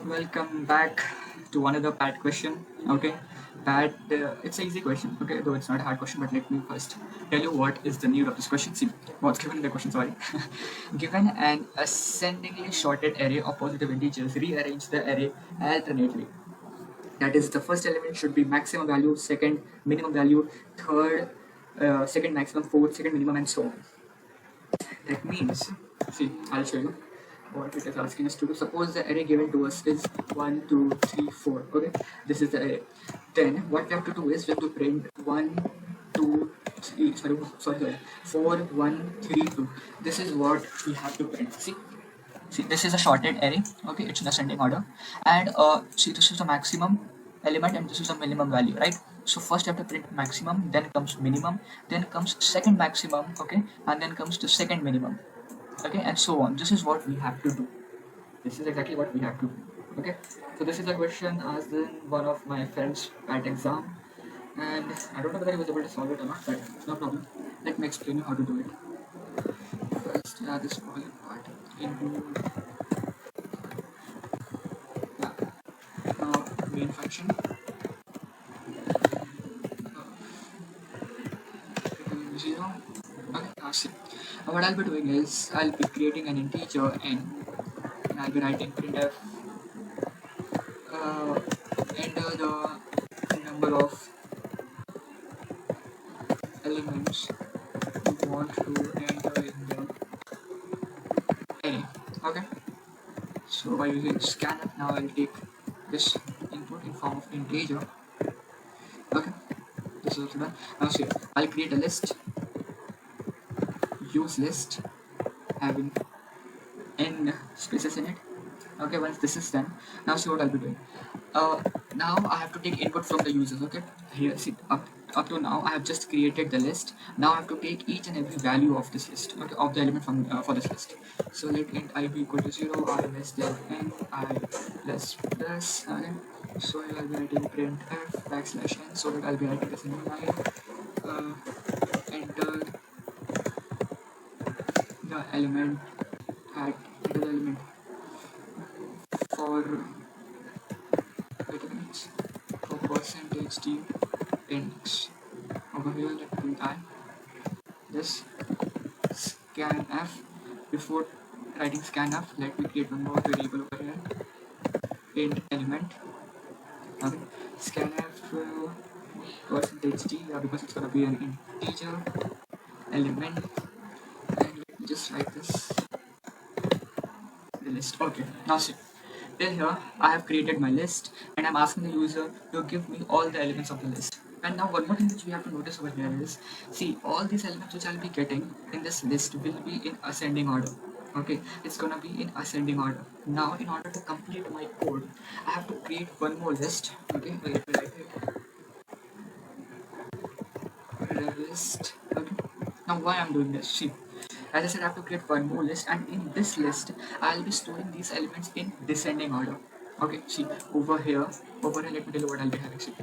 Welcome back to another PAT question. Okay, PAT, it's an easy question. Okay, though it's not a hard question, but let me first tell you what is the need of this question. See, what's given in the question, sorry. Given an ascendingly sorted array of positive integers, rearrange the array alternately. That is, the first element should be maximum value, second minimum value, third second maximum, fourth second minimum, and so on. That means, see, I'll show you what it is asking us to do. Suppose the array given to us is 1, 2, 3, 4. Okay, this is the array. Then what we have to do is we have to print 1, 2, 3, sorry, 4, 1, 3, 2. This is what we have to print. See, this is a sorted array. Okay, it's in ascending order, and see, this is the maximum element, and this is the minimum value, right? So first you have to print maximum, then comes minimum, then comes second maximum, okay, and then comes the second minimum, okay, and so on. This is what we have to do. This is exactly what we have to do. Okay, so this is a question asked in one of my friends at exam, and I don't know whether he was able to solve it or not, but no problem. Let me explain you how to do it. First, this falling part into main function. 0. Okay, now see. What I'll be doing is I'll be creating an integer n, and I'll be writing printf enter the number of elements you want to enter in the array. Okay, so by using scanf, now I'll take this input in form of integer. Okay, this is also done. Now see, I'll create a list, use list having n spaces in it. Okay, once this is done, now see what I'll be doing. Now I have to take input from the users. Okay, here, see, up to now I have just created the list. Now I have to take each and every value of this list, okay, of the element from for this list. So let int I be equal to 0, I less than n, I plus plus. Okay, so I'll be writing print f backslash n, so that I'll be writing this in a line. Enter the element at enter the element for elements for percentage d index. Over here, let me I this scan f. Before writing scan f, let me create one more variable over here, int element. Okay, scan f percentage d, because it's gonna be an integer element, and let me just write this the list. Okay, now see, till here I have created my list, and I'm asking the user to give me all the elements of the list. And now one more thing which we have to notice over here is, see, all these elements which I'll be getting in this list will be in ascending order. Okay, it's gonna be in ascending order. Now in order to complete my code, I have to create one more list. Okay, let me write it. List. Okay, now why I'm doing this, see, as I said, I have to create one more list, and in this list I'll be storing these elements in descending order. Okay, see, over here, let me tell you what I'll be having. See,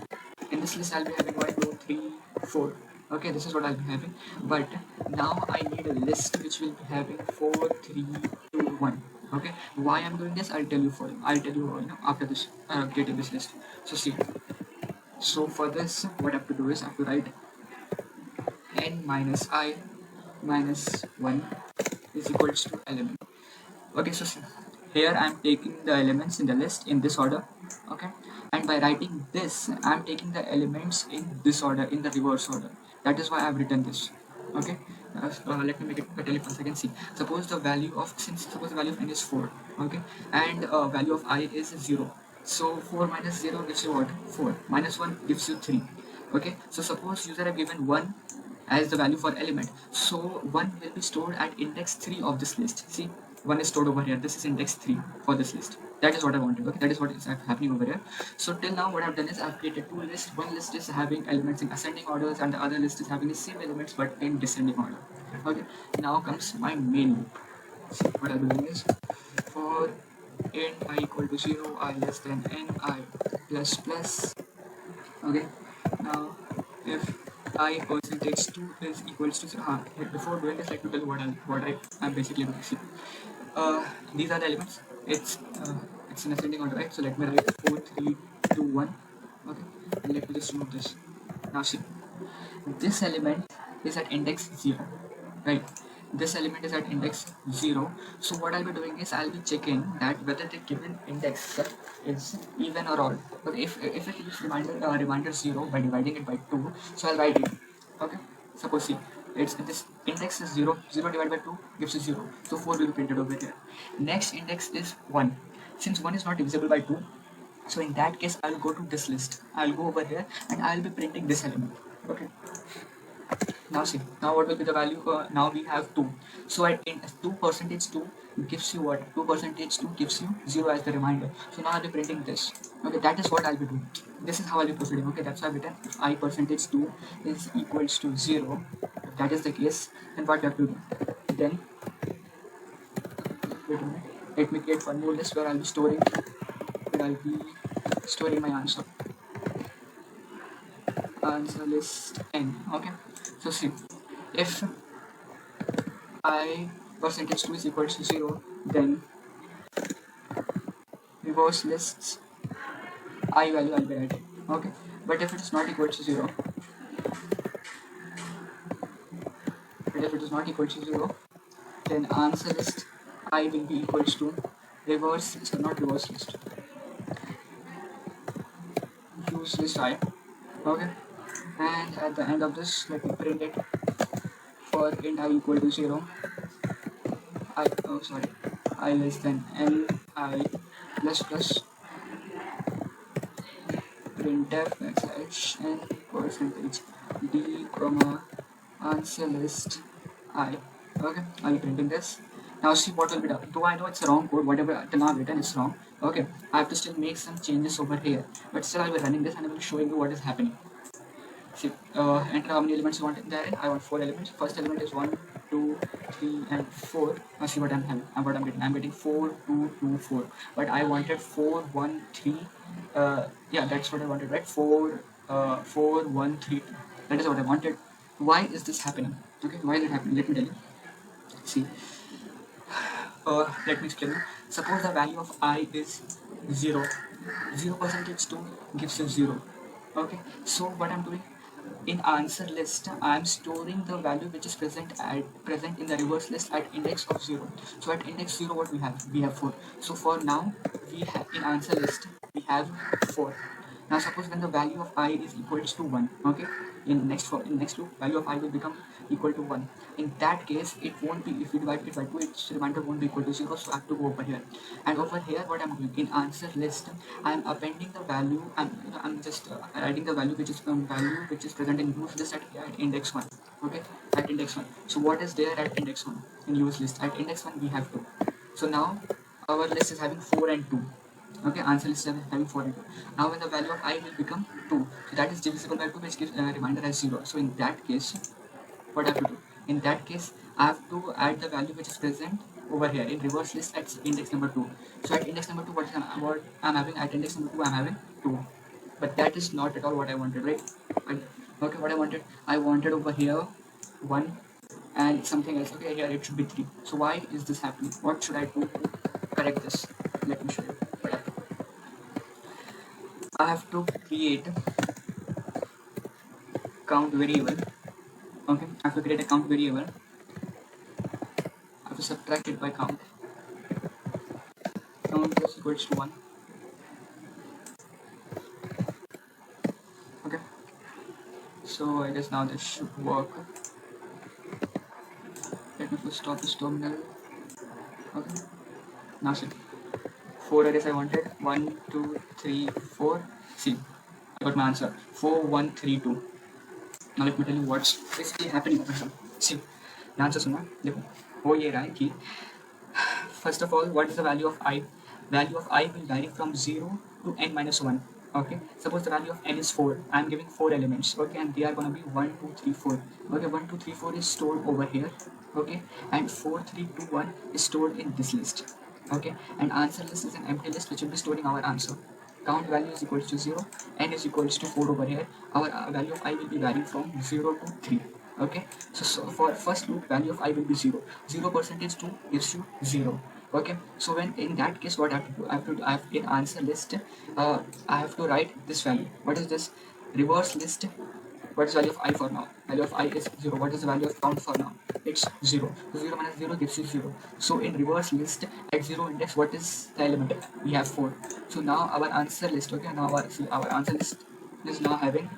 in this list I'll be having 1, 2, 3, 4. Okay, this is what I'll be having, but now I need a list which will be having 4, 3, 2, 1. Okay, why I'm doing this, I'll tell you, after this creating this list. So see, so for this what I have to do is I have to write n minus I minus 1 is equals to element. Okay, so see, here I am taking the elements in the list in this order. Okay, and by writing this I am taking the elements in this order, in the reverse order. That is why I have written this. Okay, let me make it tell you once again. See, suppose the value of n is 4. Okay, and value of I is 0. So 4 minus 0 gives you what? 4 minus 1 gives you 3. Okay, so suppose user have given 1 as the value for element, so 1 will be stored at index 3 of this list. See, 1 is stored over here, this is index 3 for this list. That is what I wanted. Okay, that is what is happening over here. So till now what I've done is I've created two lists. One list is having elements in ascending orders, and the other list is having the same elements but in descending order. Okay, now comes my main loop. See, what I'll be doing is for int I equal to 0, I less than n, I plus plus. Okay, now if I percentage 2 is equals to 0. Before doing this, let me tell you what I'm basically doing. See, these are the elements. It's it's in ascending order, right? So let me write 4, 3, 2, 1. Okay, and let me just remove this. Now see, this element is at index 0, right? This element is at index 0. So what I'll be doing is I'll be checking that whether the given index is even or odd. Okay, if it is reminder 0 by dividing it by 2, so I'll write it. Okay, suppose see, it's this index is 0, 0 divided by 2 gives you 0, so 4 will be printed over here. Next index is 1. Since 1 is not divisible by 2, so in that case I'll go to this list, I'll go over here and I'll be printing this element. Okay, now see, now what will be the value? Now we have 2. So at in 2 percentage 2 gives you what? 2 percentage 2 gives you 0 as the reminder. So now I'll be printing this. Okay, that is what I'll be doing. This is how I'll be proceeding. Okay, that's why I've written if I percentage 2 is equals to 0. If that is the case, then what you have to do? Then, wait a minute. Let me create one more list where I'll be storing my answer. Answer list n. Okay, so see, if I percentage 2 is equal to 0, then reverse lists I value I'll be writing. Okay, but if it is not equal to 0, then answer list I will be equals to reverse, so not reverse list, use list I. Okay, and at the end of this, let me print it for int I equal to 0. I less than n I plus plus printf backslash n percentage d comma answer list I. Okay, I'll be printing this. Now see what will be done. Though I know it's a wrong code, whatever till now I've written is wrong. Okay, I have to still make some changes over here, but still I'll be running this and I will be showing you what is happening. See, enter how many elements you want in there. I want 4 elements. First element is 1, 2, 3, and 4. Now see what I'm having. What I'm getting. I'm getting 4, 2, 2, 4. But I wanted 4, 1, 3. Yeah, that's what I wanted, right? 4, 4, 1, 3. That is what I wanted. Why is this happening? Okay, why is it happening? Let me tell you. See, let me explain. Suppose the value of I is 0. 0 percentage 2 gives you 0. Okay, so what I'm doing, in answer list I am storing the value which is present in the reverse list at index of 0. So at index 0 what we have 4. So for now we have in answer list we have 4. Now suppose when the value of I is equals to 1, okay, in next loop value of I will become equal to 1. In that case it won't be, if we divide it by 2, its remainder won't be equal to 0, so I have to go over here. And over here what I'm doing, in answer list I am appending the value, I'm just adding the value which is present in use list at index 1. Okay, at index 1. So what is there at index 1 in use list? At index 1 we have 2. So now our list is having 4 and 2. Okay, answer list is having 4 and 2. Now when the value of I will become 2, so that is divisible by 2, which gives a reminder as 0. So in that case, what I have to do? In that case, I have to add the value which is present over here in reverse list at index number 2. So at index number 2, what I'm having at index number 2, I'm having 2. But that is not at all what I wanted, right? Okay, what I wanted over here 1 and something else. Okay, here it should be 3. So why is this happening? What should I do to correct this? Let me show you. I have to create count variable. Okay, I have to create a count variable. I have to subtract it by count. Count plus equals to 1. Okay, so I guess now this should work. Let me first stop this terminal. Okay, now see, 4 arrays I wanted. 1, 2, 3, 4. See, I got my answer. 4, 1, 3, 2. Now let me tell you what's basically happening over here. See, answer सुना देखो हो ये रहा है कि first of all, what is the value of I? Value of I will vary from 0 to n minus 1. Okay, suppose the value of n is 4. I am giving 4 elements. Okay, and they are going to be 1, 2, 3, 4. Okay, 1, 2, 3, 4 is stored over here. Okay, and 4, 3, 2, 1 is stored in this list. Okay, and answer list is an empty list which will be storing our answer. Count value is equals to 0, n is equals to 4 over here. Our value of I will be varying from 0 to 3. Okay, so for first loop value of I will be 0. 0 percentage 2 gives you 0. Okay, so when in that case, what I have to do, I have in answer list, I have to write this value. What is this? Reverse list. What is value of I for now? Value of I is 0. What is the value of count for now? It's 0. So 0 minus 0 gives you 0. So in reverse list at 0 index, what is the element? We have 4. So now our answer list, okay, now our answer list is now having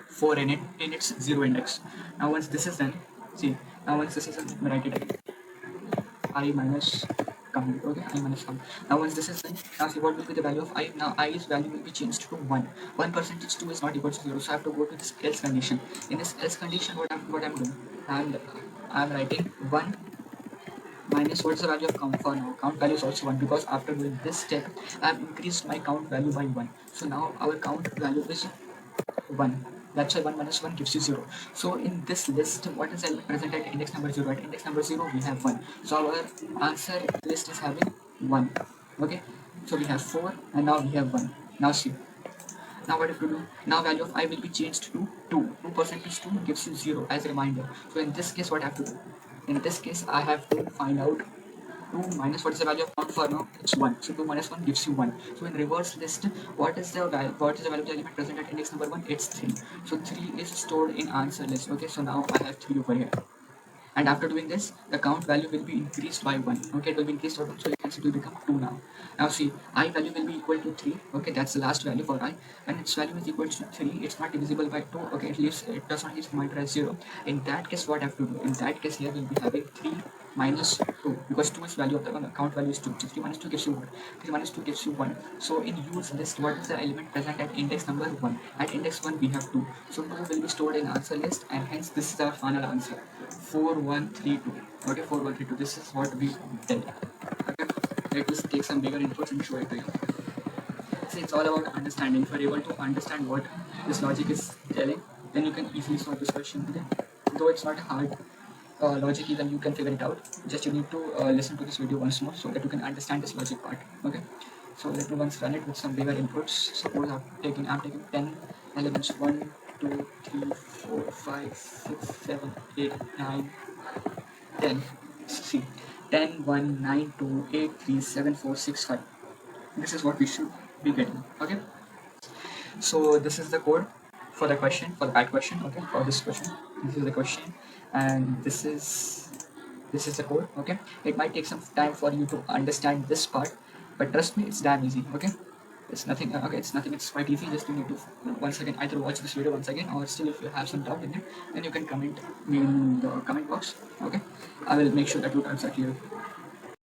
4 in it in its 0 index. Now once this is done, see, now once this is done, write it again. I minus count. Okay, I minus count. Now once this is done, now see what will be the value of I. Now I's value will be changed to 1. 1% 2 is not equal to 0. So I have to go to this else condition. In this else condition, what I'm doing? And I'm writing 1 minus what is the value of count for now. Count value is also 1 because after doing this step, I've increased my count value by 1. So now our count value is 1. That's why 1 minus 1 gives you 0. So in this list, what is present at index number 0? At index number 0, we have 1. So our answer list is having 1. Okay. So we have 4 and now we have 1. Now see. Now what have to do? Now value of I will be changed to 2. 2% is 2 gives you 0 as a reminder. So in this case, what I have to do? In this case, I have to find out 2 minus what is the value of count for now? It's 1. So 2 minus 1 gives you 1. So in reverse list, what is the value of the element present at index number 1? It's 3. So 3 is stored in answer list. Okay, so now I have 3 over here. And after doing this, the count value will be increased by 1. Okay, it will be increased by 1. So you can see it will become 2 now. Now see, I value will be equal to 3. Okay, that's the last value for I. When its value is equal to 3, it's not divisible by 2. Okay, it does not leave reminder as 0. In that case, what I have to do? In that case, here we'll be having 3 minus 2 because 2 is value of the count value is 2. So 3 minus 2 gives you 1. 3 minus 2 gives you 1. So in use list, what is the element present at index number 1? At index 1, we have 2. So 2 will be stored in answer list and hence this is our final answer. 4132. Okay, 4132. This is what we did. Okay, let us take some bigger inputs and show it to you. See, it's all about understanding. If you're able to understand what this logic is telling, then you can easily solve this question. Okay? Though it's not hard logic, even you can figure it out. Just you need to listen to this video once more so that you can understand this logic part. Okay. So let me once run it with some bigger inputs. Suppose I'm taking 10 elements 1, 2, 3, 4, 5, 6, 7, 8, 9, 10. See, 10, 1, 9, 2, 8, 3, 7, 4, 6, 5. This is what we should be getting. Okay. So this is the code for the question, for that question. Okay, for this question, this is the question, and this is the code. Okay, it might take some time for you to understand this part, but trust me, it's damn easy. Okay, it's nothing. Okay, it's nothing. It's quite easy. Just you need to once again either watch this video once again, or still if you have some doubt in it, then you can comment me in the comment box. Okay, I will make sure that you answer clear.